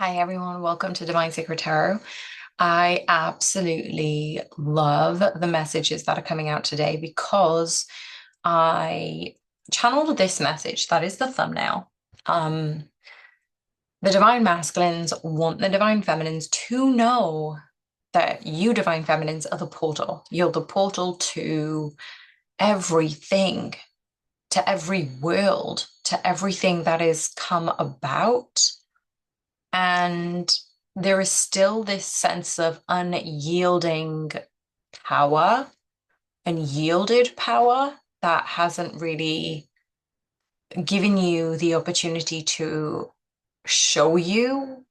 Hi, everyone. Welcome to Divine Secret Tarot. I absolutely love the messages that are coming out today because I channeled this message that is the thumbnail. Um, the Divine Masculines want the Divine Feminines to know that you, Divine Feminines, are the portal. You're the portal to everything, to every world, to everything that has come about. And there is still this sense of unyielding power and yielded power that hasn't really given you the opportunity to show you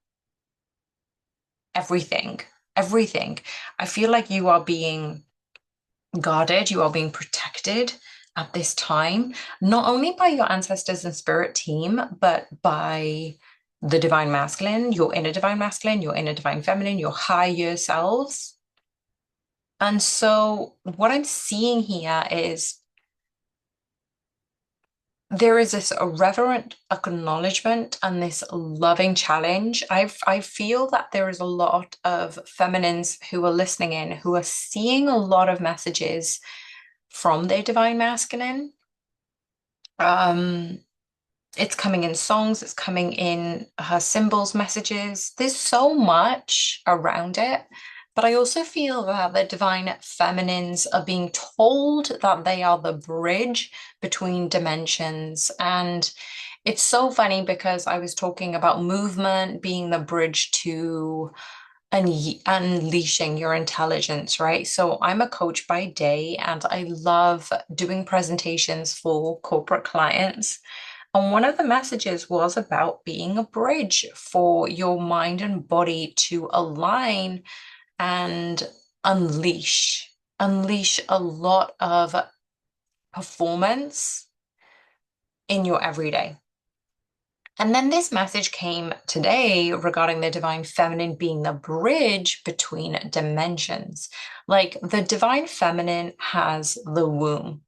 everything. Everything. I feel like you are being guarded, you are being protected at this time, not only by your ancestors and spirit team, but by the divine masculine, your inner divine feminine, your higher selves. And so, what I'm seeing here is there is this reverent acknowledgement and this loving challenge. I feel that there is a lot of feminines who are listening in who are seeing a lot of messages from their divine masculine. Um, it's coming in songs, it's coming in her symbols, messages. There's so much around it. But I also feel that the divine feminines are being told that they are the bridge between dimensions. And it's so funny because I was talking about movement being the bridge to unleashing your intelligence, right? So I'm a coach by day and I love doing presentations for corporate clients. And one of the messages was about being a bridge for your mind and body to align and unleash a lot of performance in your everyday. And then this message came today regarding the divine feminine being the bridge between dimensions. Like the divine feminine has the womb,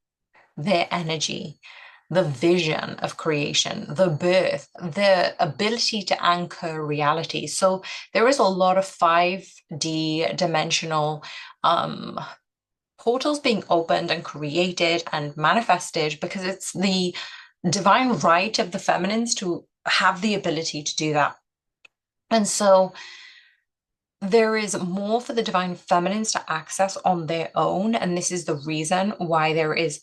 their energy, the vision of creation, the birth, the ability to anchor reality. So there is a lot of 5D dimensional portals being opened and created and manifested because it's the divine right of the feminines to have the ability to do that. And so there is more for the divine feminines to access on their own. And this is the reason why there is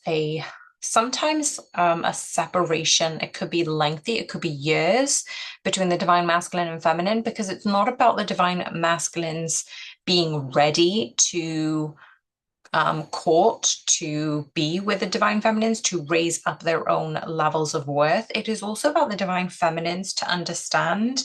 sometimes a separation. It could be lengthy, it could be years between the divine masculine and feminine, because it's not about the divine masculines being ready to court to be with the divine feminines to raise up their own levels of worth. It is also about the divine feminines to understand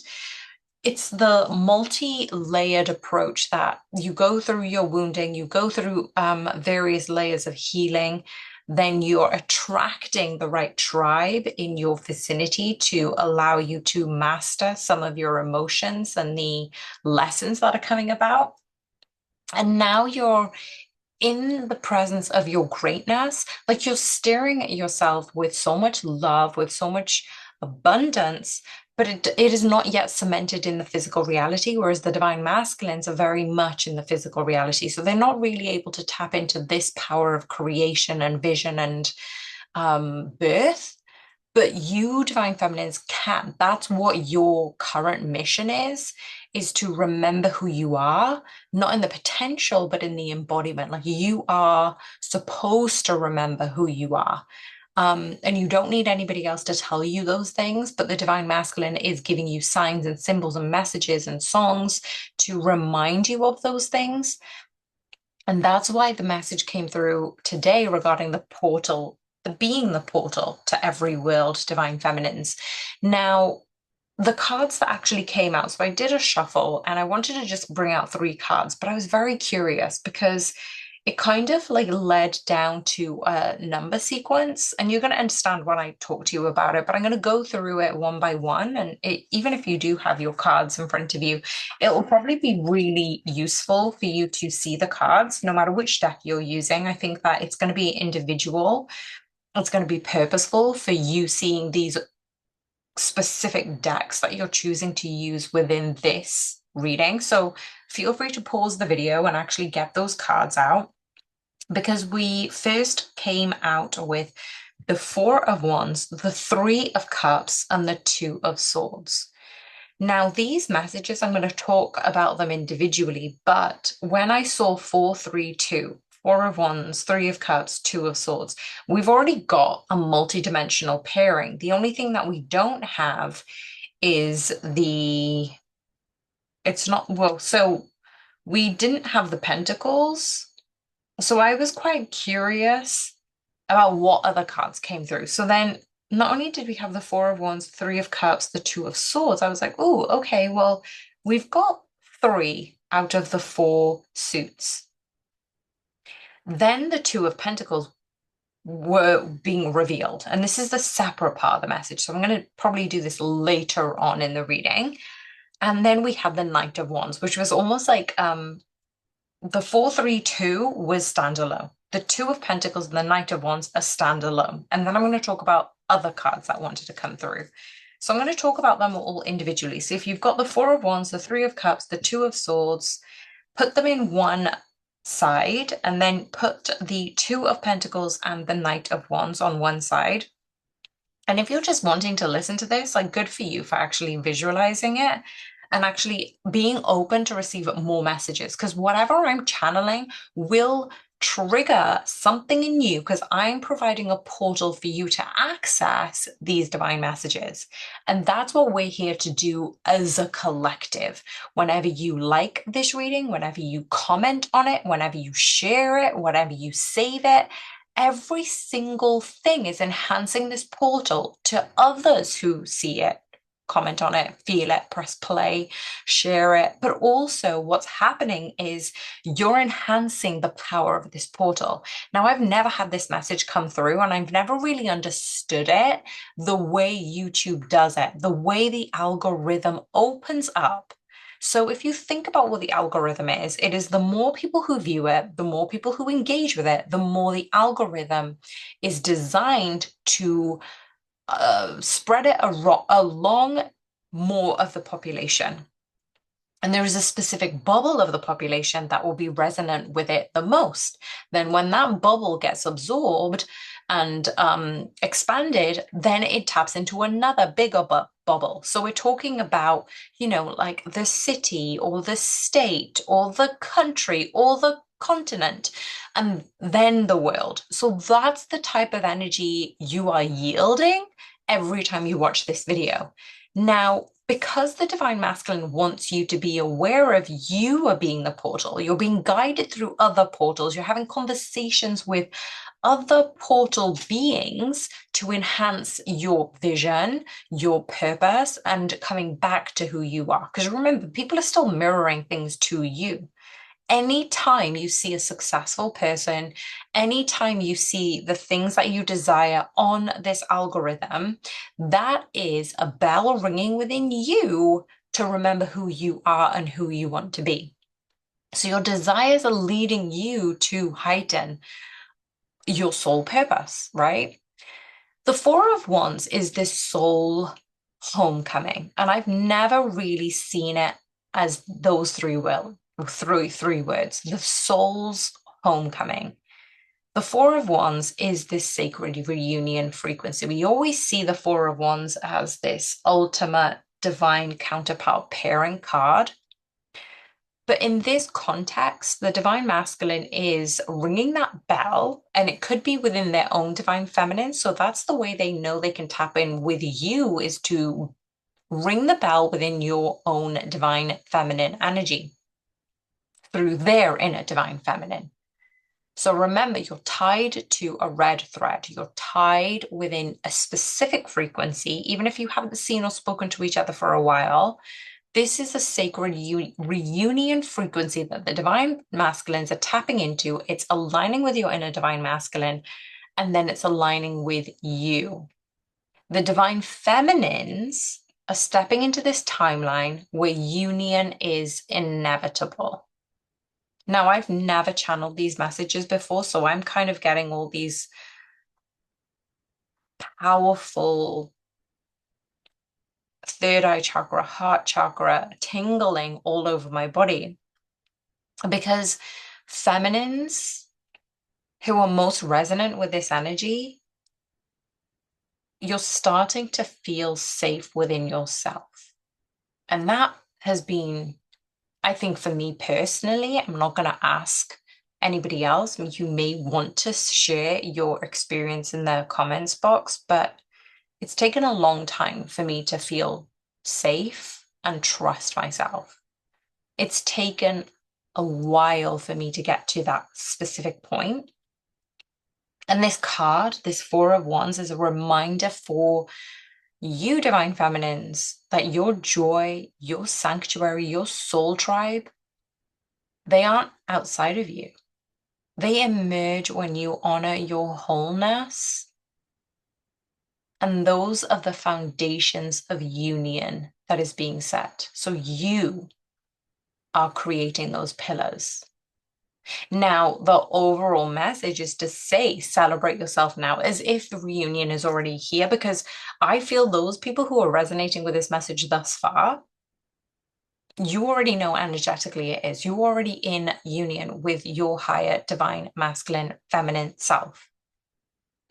it's the multi-layered approach that you go through your wounding, you go through various layers of healing, then you're attracting the right tribe in your vicinity to allow you to master some of your emotions and the lessons that are coming about. And now you're in the presence of your greatness, like you're staring at yourself with so much love, with so much abundance, but it is not yet cemented in the physical reality, whereas the divine masculines are very much in the physical reality. So they're not really able to tap into this power of creation and vision and birth. But you, divine feminines, can. That's what your current mission is to remember who you are, not in the potential, but in the embodiment. Like you are supposed to remember who you are. And you don't need anybody else to tell you those things, but the divine masculine is giving you signs and symbols and messages and songs to remind you of those things. And that's why the message came through today regarding the portal, the being the portal to every world, divine feminines. Now, the cards that actually came out, so I did a shuffle and I wanted to just bring out three cards, but I was very curious because it kind of like led down to a number sequence. And you're going to understand when I talk to you about it, but I'm going to go through it one by one. And even if you do have your cards in front of you, it will probably be really useful for you to see the cards, no matter which deck you're using. I think that it's going to be individual. It's going to be purposeful for you seeing these specific decks that you're choosing to use within this reading. So feel free to pause the video and actually get those cards out, because we first came out with the Four of Wands, the Three of Cups, and the Two of Swords. Now, these messages, I'm going to talk about them individually, but when I saw 432, Four of Wands, Three of Cups, Two of Swords, we've already got a multi-dimensional pairing. The only thing that we don't have is it's not, well, so we didn't have the Pentacles. So I was quite curious about what other cards came through. So then not only did we have the Four of Wands, Three of Cups, the Two of Swords, I was like, oh, okay, well, we've got three out of the four suits. Then the Two of Pentacles were being revealed. And this is the separate part of the message. So I'm going to probably do this later on in the reading. And then we had the Knight of Wands, which was almost like the 432 was standalone. The Two of Pentacles and the Knight of Wands are standalone. And then I'm going to talk about other cards that wanted to come through. So I'm going to talk about them all individually. So if you've got the Four of Wands, the Three of Cups, the Two of Swords, put them in one side and then put the Two of Pentacles and the Knight of Wands on one side. And if you're just wanting to listen to this, like, good for you for actually visualizing it and actually being open to receive more messages, because whatever I'm channeling will trigger something in you, because I'm providing a portal for you to access these divine messages. And that's what we're here to do as a collective. Whenever you like this reading, whenever you comment on it, whenever you share it, whenever you save it, every single thing is enhancing this portal to others who see it, comment on it, feel it, press play, share it. But also what's happening is you're enhancing the power of this portal. Now, I've never had this message come through and I've never really understood it the way YouTube does it, the way the algorithm opens up. So if you think about what the algorithm is, it is the more people who view it, the more people who engage with it, the more the algorithm is designed to spread it along more of the population. And there is a specific bubble of the population that will be resonant with it the most. Then when that bubble gets absorbed and expanded, then it taps into another bigger bubble. So we're talking about, like the city or the state or the country or the continent, and then the world. So that's the type of energy you are yielding every time you watch this video. Now, because the divine masculine wants you to be aware of you are being the portal, you're being guided through other portals, you're having conversations with other portal beings to enhance your vision, your purpose, and coming back to who you are. Because remember, people are still mirroring things to you. Anytime you see a successful person, anytime you see the things that you desire on this algorithm, that is a bell ringing within you to remember who you are and who you want to be. So your desires are leading you to heighten your soul purpose, right? The Four of Wands is this soul homecoming, and I've never really seen it as those three words, the soul's homecoming. The Four of Wands is this sacred reunion frequency. We always see the Four of Wands as this ultimate divine counterpart pairing card. But in this context, the divine masculine is ringing that bell, and it could be within their own divine feminine. So that's the way they know they can tap in with you, is to ring the bell within your own divine feminine energy through their inner divine feminine. So remember, you're tied to a red thread. You're tied within a specific frequency, even if you haven't seen or spoken to each other for a while. This is a sacred reunion frequency that the divine masculines are tapping into. It's aligning with your inner divine masculine, and then it's aligning with you. The divine feminines are stepping into this timeline where union is inevitable. Now, I've never channeled these messages before, so I'm kind of getting all these powerful third eye chakra, heart chakra, tingling all over my body. Because feminines who are most resonant with this energy, you're starting to feel safe within yourself. And that has been, I think for me personally, I'm not going to ask anybody else. You may want to share your experience in the comments box, but it's taken a long time for me to feel safe and trust myself. It's taken a while for me to get to that specific point. And this card, this Four of Wands, is a reminder for you, Divine Feminines, that your joy, your sanctuary, your soul tribe, they aren't outside of you. They emerge when you honor your wholeness. And those are the foundations of union that is being set. So you are creating those pillars. Now, the overall message is to say, celebrate yourself now, as if the reunion is already here, because I feel those people who are resonating with this message thus far, you already know energetically it is. You're already in union with your higher divine, masculine, feminine self.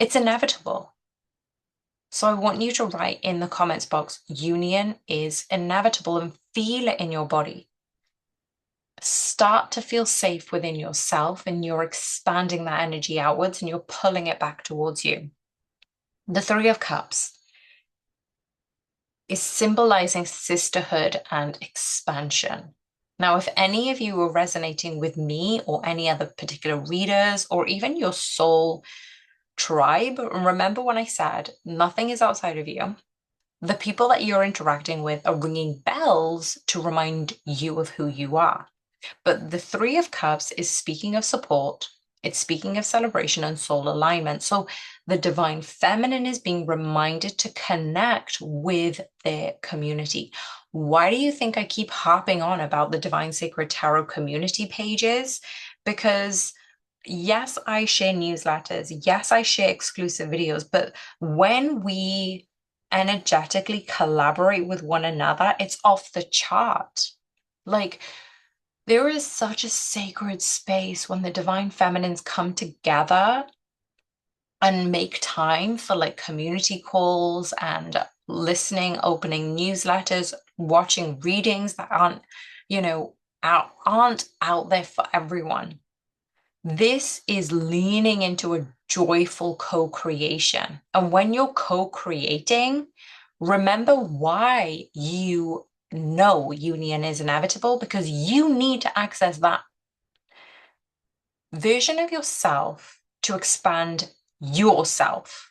It's inevitable. So I want you to write in the comments box, union is inevitable, and feel it in your body. Start to feel safe within yourself, and you're expanding that energy outwards and you're pulling it back towards you. The Three of Cups is symbolizing sisterhood and expansion. Now, if any of you are resonating with me or any other particular readers or even your soul tribe, remember when I said nothing is outside of you. The people that you're interacting with are ringing bells to remind you of who you are. But the Three of Cups is speaking of support. It's speaking of celebration and soul alignment. So the divine feminine is being reminded to connect with their community. Why do you think I keep harping on about the Divine Sacred Tarot community pages? Because yes, I share newsletters. Yes, I share exclusive videos. But when we energetically collaborate with one another, it's off the chart. Like, there is such a sacred space when the divine feminines come together and make time for like community calls and listening, opening newsletters, watching readings that aren't, aren't out there for everyone. This is leaning into a joyful co-creation. And when you're co-creating, remember why you know union is inevitable, because you need to access that version of yourself to expand yourself.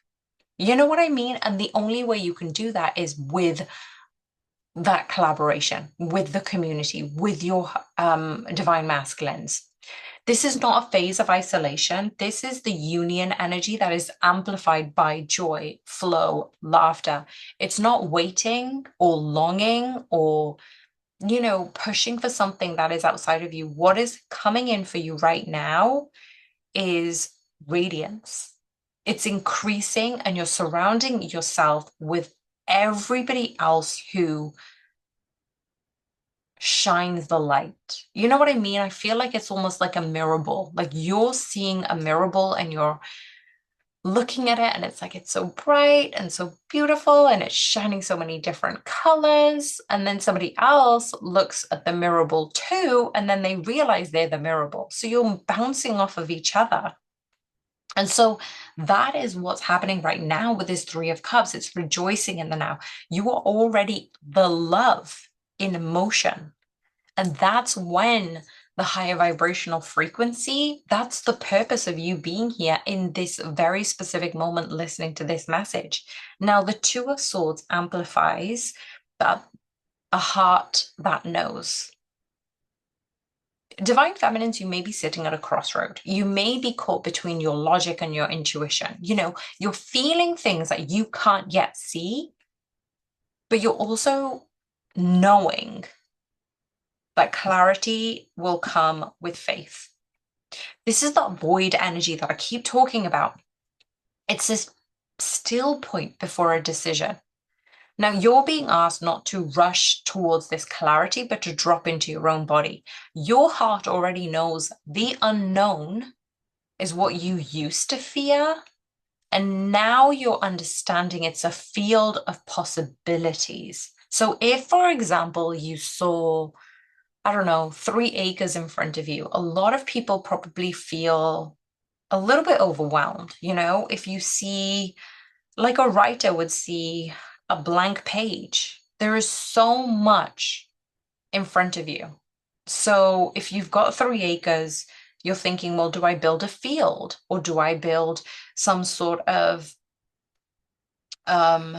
You know what I mean? And the only way you can do that is with that collaboration, with the community, with your divine masculines. This is not a phase of isolation. This is the union energy that is amplified by joy, flow, laughter. It's not waiting or longing or, pushing for something that is outside of you. What is coming in for you right now is radiance. It's increasing, and you're surrounding yourself with everybody else who shines the light. You know what I mean? I feel like it's almost like a mirror ball. Like you're seeing a mirror ball and you're looking at it and it's like it's so bright and so beautiful and it's shining so many different colors. And then somebody else looks at the mirror ball too, and then they realize they're the mirror ball. So you're bouncing off of each other. And so that is what's happening right now with this Three of Cups. It's rejoicing in the now. You are already the love in motion. And that's when the higher vibrational frequency, that's the purpose of you being here in this very specific moment, listening to this message. Now, the Two of Swords amplifies that a heart that knows. Divine feminines, you may be sitting at a crossroad. You may be caught between your logic and your intuition. You're feeling things that you can't yet see, but you're also knowing that clarity will come with faith. This is that void energy that I keep talking about. It's this still point before a decision. Now, you're being asked not to rush towards this clarity, but to drop into your own body. Your heart already knows the unknown is what you used to fear. And now you're understanding it's a field of possibilities. So, if, for example, you saw, I don't know, 3 acres in front of you, a lot of people probably feel a little bit overwhelmed. If you see, like a writer would see a blank page, there is so much in front of you. So if you've got 3 acres, you're thinking, well, do I build a field or do I build some sort of um,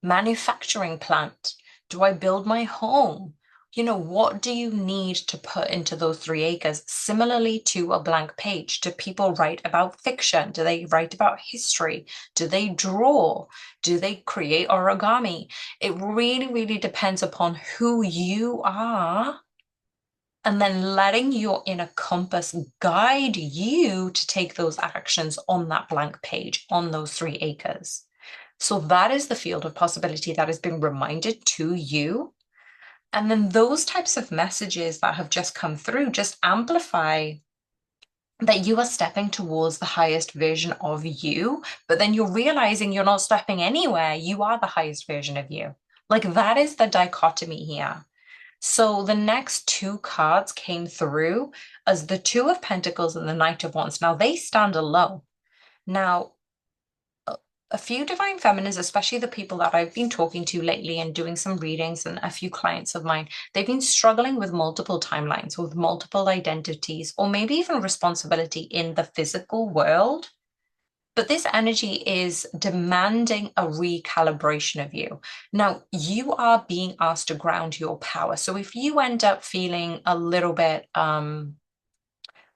manufacturing plant? Do I build my home? What do you need to put into those 3 acres? Similarly to a blank page, do people write about fiction? Do they write about history? Do they draw? Do they create origami? It really, really depends upon who you are, and then letting your inner compass guide you to take those actions on that blank page, on those 3 acres. So that is the field of possibility that has been reminded to you. And then those types of messages that have just come through just amplify that you are stepping towards the highest version of you, but then you're realizing you're not stepping anywhere. You are the highest version of you. Like that is the dichotomy here. So the next two cards came through as the Two of Pentacles and the Knight of Wands. Now they stand alone. Now, a few divine feminines, especially the people that I've been talking to lately and doing some readings, and a few clients of mine, they've been struggling with multiple timelines, with multiple identities, or maybe even responsibility in the physical world. But this energy is demanding a recalibration of you. Now, you are being asked to ground your power. So if you end up feeling a little bit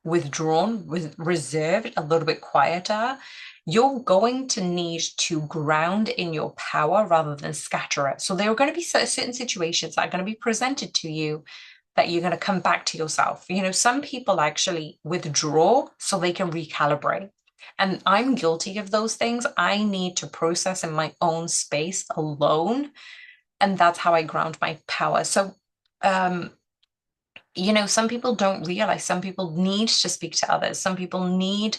withdrawn, reserved, a little bit quieter, you're going to need to ground in your power rather than scatter it. So there are going to be certain situations that are going to be presented to you that you're going to come back to yourself. Some people actually withdraw so they can recalibrate. And I'm guilty of those things. I need to process in my own space alone. And that's how I ground my power. So, some people don't realize, some people need to speak to others. Some people need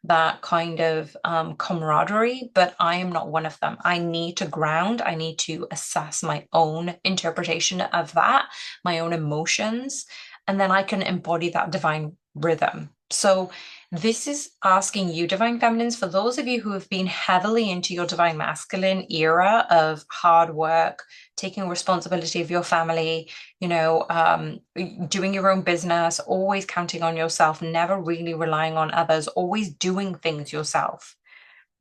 that kind of camaraderie, but I am not one of them. I need to ground. I need to assess my own interpretation of that, my own emotions, and then I can embody that divine rhythm. So this is asking you, divine feminines, for those of you who have been heavily into your divine masculine era of hard work, taking responsibility of your family, doing your own business, always counting on yourself, never really relying on others, always doing things yourself.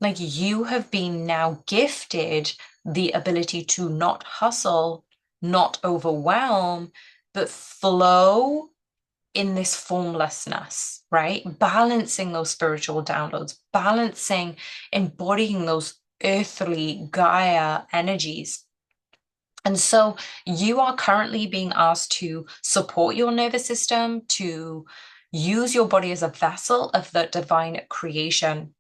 Like you have been now gifted the ability to not hustle, not overwhelm, but flow in this formlessness, right? Balancing those spiritual downloads, balancing, embodying those earthly Gaia energies. And so you are currently being asked to support your nervous system, to use your body as a vessel of the divine creation.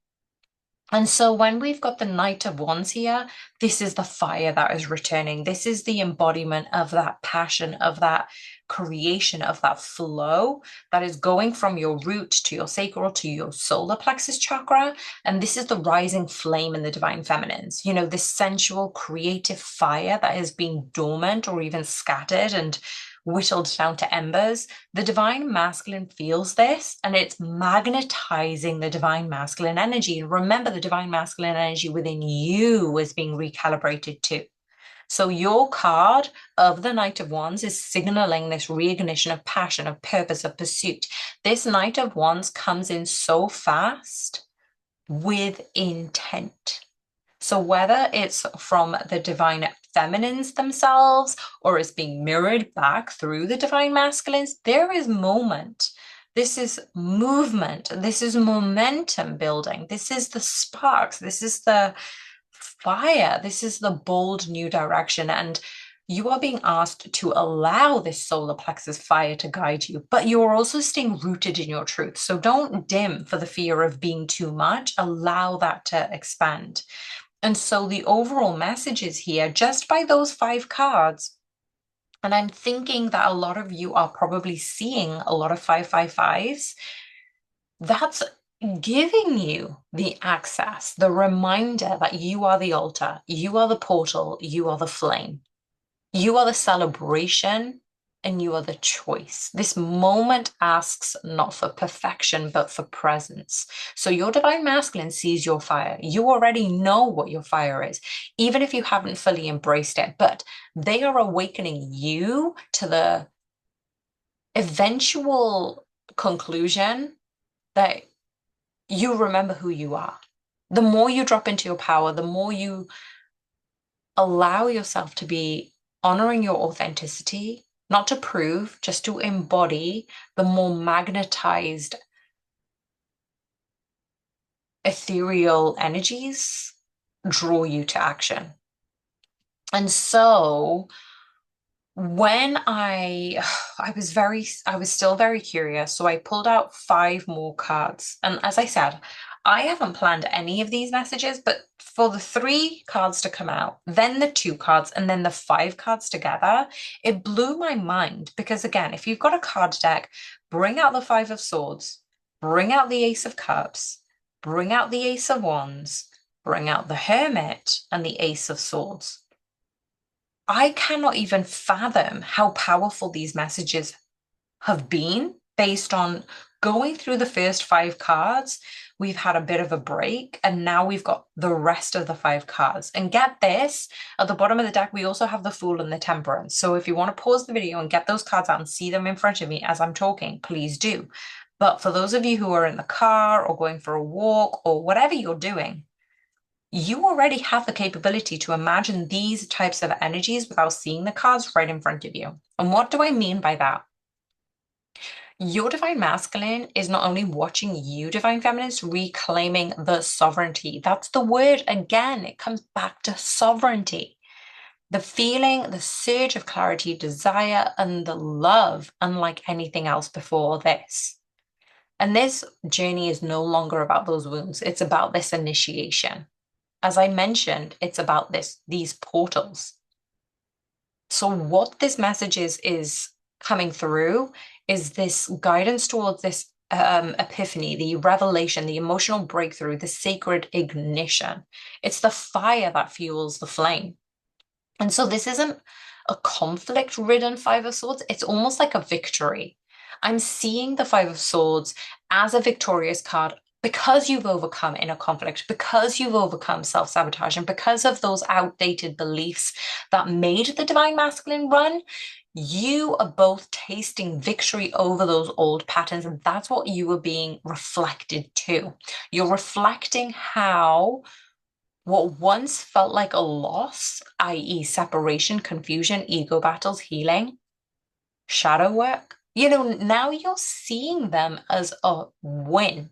And so when we've got the Knight of Wands here, this is the fire that is returning. This is the embodiment of that passion, of that creation, of that flow that is going from your root to your sacral to your solar plexus chakra. And this is the rising flame in the divine feminines, this sensual, creative fire that has been dormant or even scattered and whittled down to embers. The divine masculine feels this and it's magnetizing the divine masculine energy. And remember, the divine masculine energy within you is being recalibrated too. So your card of the Knight of Wands is signaling this reignition of passion, of purpose, of pursuit. This Knight of Wands comes in so fast with intent. So whether it's from the divine feminines themselves or it's being mirrored back through the divine masculines, there is moment. This is movement. This is momentum building. This is the sparks. This is the fire. This is the bold new direction. And you are being asked to allow this solar plexus fire to guide you, but you're also staying rooted in your truth. So don't dim for the fear of being too much. Allow that to expand. And so the overall message is here just by those five cards. And I'm thinking that a lot of you are probably seeing a lot of 555s. That's giving you the access, the reminder that you are the altar, you are the portal, you are the flame, you are the celebration, and you are the choice. This moment asks not for perfection, but for presence. So your divine masculine sees your fire. You already know what your fire is, even if you haven't fully embraced it, but they are awakening you to the eventual conclusion that you remember who you are. The more you drop into your power, the more you allow yourself to be honoring your authenticity, not to prove, just to embody, the more magnetized ethereal energies draw you to action. And so when I was still very curious, so I pulled out five more cards. And as I said, I haven't planned any of these messages, but for the three cards to come out, then the two cards, and then the five cards together, it blew my mind. Because again, if you've got a card deck, bring out the Five of Swords, bring out the Ace of Cups, bring out the Ace of Wands, bring out the Hermit, and the Ace of Swords. I cannot even fathom how powerful these messages have been based on going through the first five cards. We've had a bit of a break, and now we've got the rest of the five cards. And get this, at the bottom of the deck, we also have the Fool and the Temperance. So if you want to pause the video and get those cards out and see them in front of me as I'm talking, please do. But for those of you who are in the car or going for a walk or whatever you're doing, you already have the capability to imagine these types of energies without seeing the cards right in front of you. And what do I mean by that? Your divine masculine is not only watching you, divine feminines, reclaiming the sovereignty. That's the word again. It comes back to sovereignty. The feeling, the surge of clarity, desire, and the love, unlike anything else before this. And this journey is no longer about those wounds. It's about this initiation. As I mentioned, it's about these portals. So what this message is coming through is this guidance towards this epiphany, the revelation, the emotional breakthrough, the sacred ignition. It's the fire that fuels the flame. And so this isn't a conflict-ridden Five of Swords. It's almost like a victory. I'm seeing the Five of Swords as a victorious card because you've overcome inner conflict, because you've overcome self-sabotage, and because of those outdated beliefs that made the divine masculine run. You are both tasting victory over those old patterns, and that's what you are being reflected to. You're reflecting how what once felt like a loss, i.e., separation, confusion, ego battles, healing, shadow work, now you're seeing them as a win.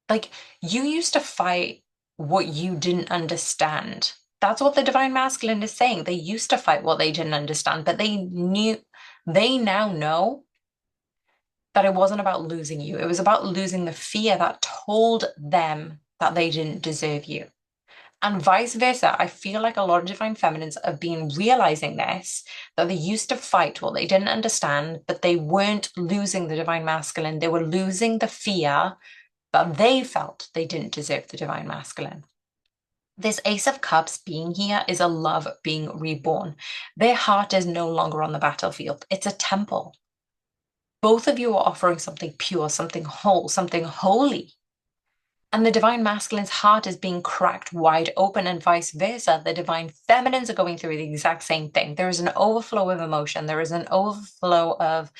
Like you used to fight what you didn't understand. That's what the divine masculine is saying. They used to fight what they didn't understand, but they now know that it wasn't about losing you. It was about losing the fear that told them that they didn't deserve you. And vice versa. I feel like a lot of divine feminines have been realizing this, that they used to fight what they didn't understand, but they weren't losing the divine masculine. They were losing the fear that they felt they didn't deserve the divine masculine. This Ace of Cups being here is a love being reborn. Their heart is no longer on the battlefield. It's a temple. Both of you are offering something pure, something whole, something holy. And the divine masculine's heart is being cracked wide open, and vice versa. The divine feminines are going through the exact same thing. There is an overflow of emotion. There is an overflow of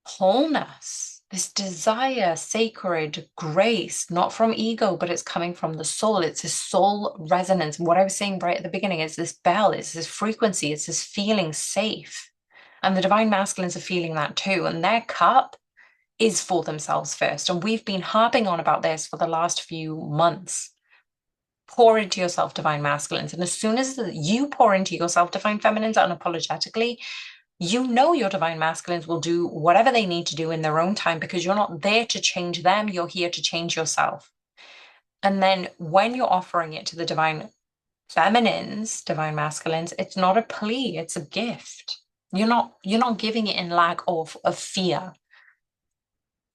wholeness, this desire, sacred grace, not from ego, but it's coming from the soul. It's this soul resonance. What I was saying right at the beginning is this bell, it's this frequency, it's this feeling safe. And the divine masculines are feeling that too. And their cup is for themselves first. And we've been harping on about this for the last few months. Pour into yourself, divine masculines. And as soon as you pour into yourself, divine feminines, unapologetically, you know your divine masculines will do whatever they need to do in their own time, because you're not there to change them. You're here to change yourself. And then when you're offering it to the divine feminines, divine masculines, it's not a plea, it's a gift. You're not giving it in lack of fear.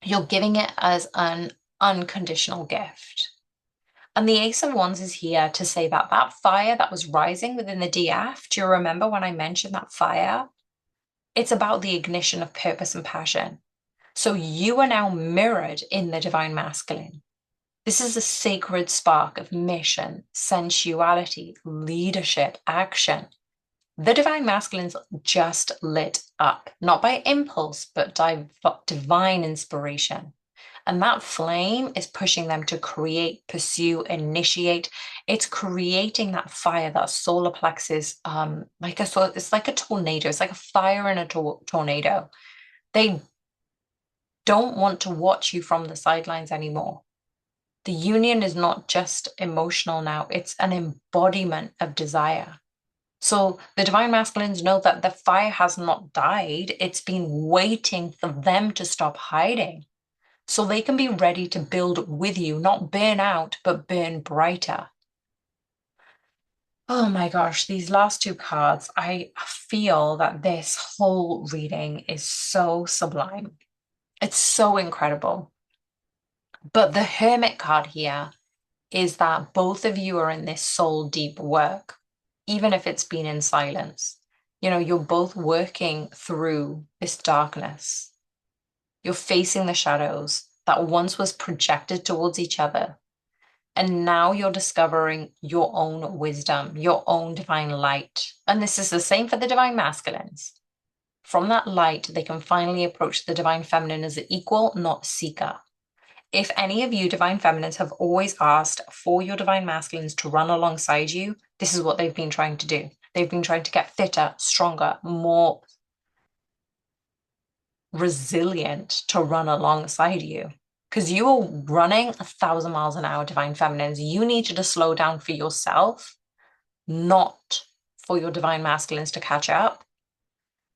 You're giving it as an unconditional gift. And the Ace of Wands is here to say that that fire that was rising within the DF, do you remember when I mentioned that fire? It's about the ignition of purpose and passion. So you are now mirrored in the divine masculine. This is a sacred spark of mission, sensuality, leadership, action. The divine masculines just lit up, not by impulse, but divine inspiration. And that flame is pushing them to create, pursue, initiate. It's creating that fire, that solar plexus, it's like a tornado. It's like a fire in a tornado. They don't want to watch you from the sidelines anymore. The union is not just emotional now, it's an embodiment of desire. So the divine masculines know that the fire has not died, it's been waiting for them to stop hiding. So they can be ready to build with you, not burn out, but burn brighter. Oh my gosh, these last two cards, I feel that this whole reading is so sublime. It's so incredible. But the Hermit card here is that both of you are in this soul deep work, even if it's been in silence. You know, you're both working through this darkness. You're facing the shadows that once was projected towards each other. And now you're discovering your own wisdom, your own divine light. And this is the same for the divine masculines. From that light, they can finally approach the divine feminine as an equal, not seeker. If any of you divine feminines have always asked for your divine masculines to run alongside you, this is what they've been trying to do. They've been trying to get fitter, stronger, more resilient to run alongside you. Because you are running 1,000 miles an hour, divine feminines. You needed to slow down for yourself, not for your divine masculines to catch up.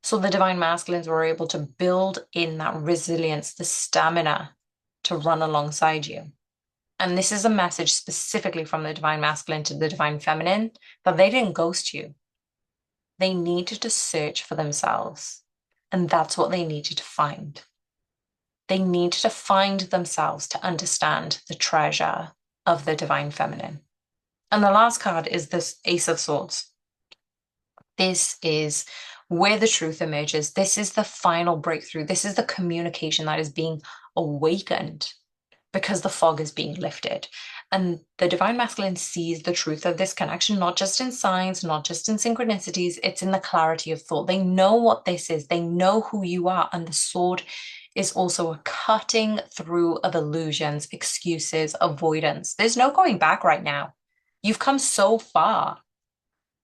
So the divine masculines were able to build in that resilience, the stamina to run alongside you. And this is a message specifically from the divine masculine to the divine feminine that they didn't ghost you. They needed to search for themselves. And that's what they needed to find. They needed to find themselves to understand the treasure of the divine feminine. And the last card is this Ace of Swords. This is where the truth emerges. This is the final breakthrough. This is the communication that is being awakened because the fog is being lifted. And the divine masculine sees the truth of this connection, not just in signs, not just in synchronicities, it's in the clarity of thought. They know what this is, they know who you are. And the sword is also a cutting through of illusions, excuses, avoidance. There's no going back right now. You've come so far.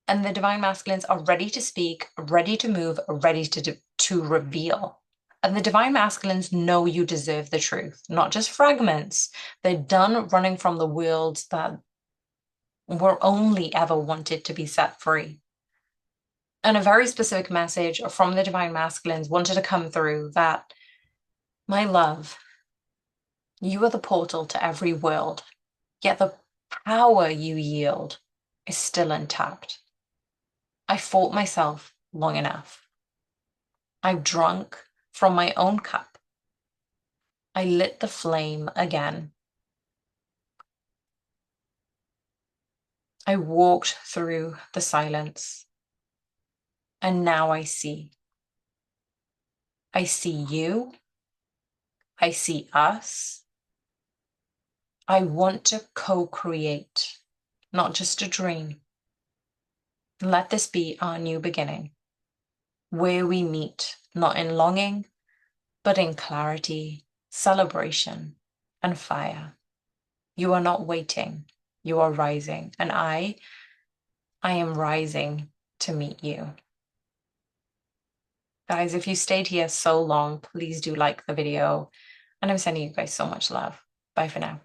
And the divine masculines are ready to speak, ready to move, ready to reveal. And the divine masculines know you deserve the truth, not just fragments. They're done running from the worlds that were only ever wanted to be set free. And a very specific message from the divine masculines wanted to come through that, my love, you are the portal to every world, yet the power you yield is still untapped. I fought myself long enough. I've drunk from my own cup. I lit the flame again. I walked through the silence, and now I see. I see you. I see us. I want to co-create, not just a dream. Let this be our new beginning, where we meet, not in longing, but in clarity, celebration, and fire. You are not waiting, you are rising, and I am rising to meet you. Guys, if you stayed here so long, please do like the video, and I'm sending you guys so much love. Bye for now.